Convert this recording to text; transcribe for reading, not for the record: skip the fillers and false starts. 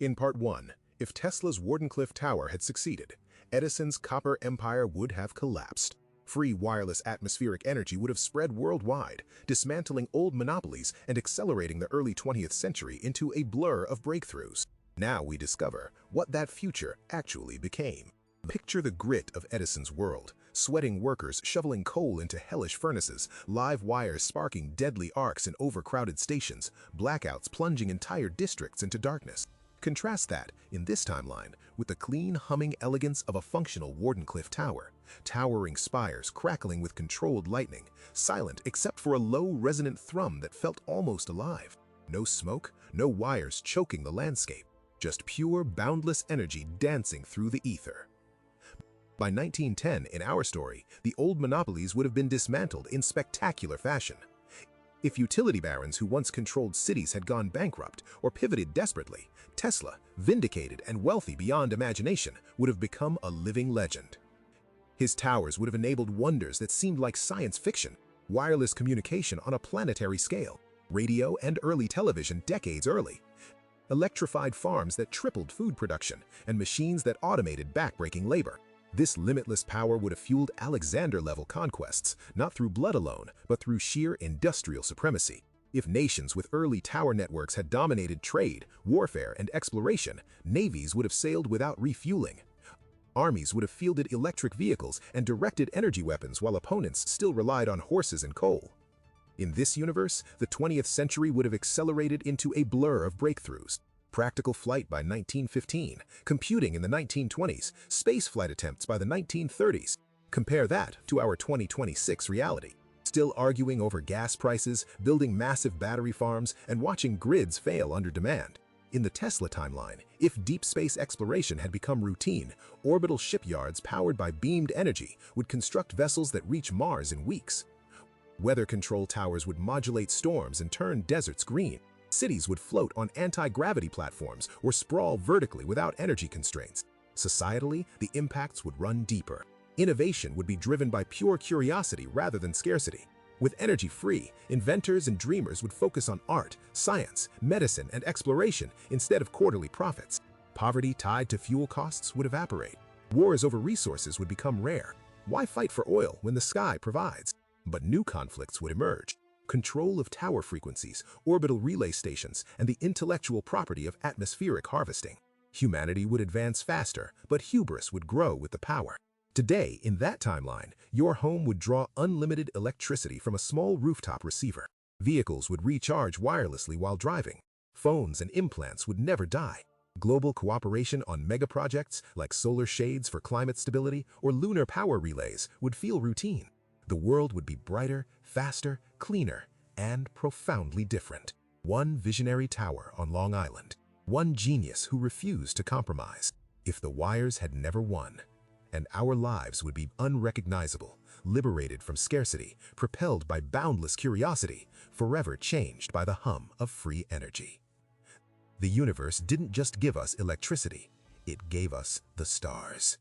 In Part 1, if Tesla's Wardenclyffe Tower had succeeded, Edison's copper empire would have collapsed. Free wireless atmospheric energy would have spread worldwide, dismantling old monopolies and accelerating the early 20th century into a blur of breakthroughs. Now we discover what that future actually became. Picture the grit of Edison's world, sweating workers shoveling coal into hellish furnaces, live wires sparking deadly arcs in overcrowded stations, blackouts plunging entire districts into darkness. Contrast that, in this timeline, with the clean, humming elegance of a functional Wardenclyffe Tower, towering spires crackling with controlled lightning, silent except for a low, resonant thrum that felt almost alive. No smoke, no wires choking the landscape, just pure, boundless energy dancing through the ether. By 1910, in our story, the old monopolies would have been dismantled in spectacular fashion. If utility barons who once controlled cities had gone bankrupt or pivoted desperately, Tesla, vindicated and wealthy beyond imagination, would have become a living legend. His towers would have enabled wonders that seemed like science fiction, wireless communication on a planetary scale, radio and early television decades early, electrified farms that tripled food production, and machines that automated backbreaking labor. This limitless power would have fueled Alexander-level conquests, not through blood alone, but through sheer industrial supremacy. If nations with early tower networks had dominated trade, warfare, and exploration, navies would have sailed without refueling. Armies would have fielded electric vehicles and directed energy weapons while opponents still relied on horses and coal. In this universe, the 20th century would have accelerated into a blur of breakthroughs. Practical flight by 1915, computing in the 1920s, spaceflight attempts by the 1930s. Compare that to our 2026 reality. Still arguing over gas prices, building massive battery farms, and watching grids fail under demand. In the Tesla timeline, if deep space exploration had become routine, orbital shipyards powered by beamed energy would construct vessels that reach Mars in weeks. Weather control towers would modulate storms and turn deserts green. Cities would float on anti-gravity platforms or sprawl vertically without energy constraints. Societally, the impacts would run deeper. Innovation would be driven by pure curiosity rather than scarcity. With energy free, inventors and dreamers would focus on art, science, medicine, and exploration instead of quarterly profits. Poverty tied to fuel costs would evaporate. Wars over resources would become rare. Why fight for oil when the sky provides? But new conflicts would emerge. Control of tower frequencies, orbital relay stations, and the intellectual property of atmospheric harvesting. Humanity would advance faster, but hubris would grow with the power. Today, in that timeline, your home would draw unlimited electricity from a small rooftop receiver. Vehicles would recharge wirelessly while driving. Phones and implants would never die. Global cooperation on megaprojects like solar shades for climate stability or lunar power relays would feel routine. The world would be brighter, faster, cleaner, and profoundly different. One visionary tower on Long Island. One genius who refused to compromise. If the wires had never won, and our lives would be unrecognizable, liberated from scarcity, propelled by boundless curiosity, forever changed by the hum of free energy. The universe didn't just give us electricity, it gave us the stars.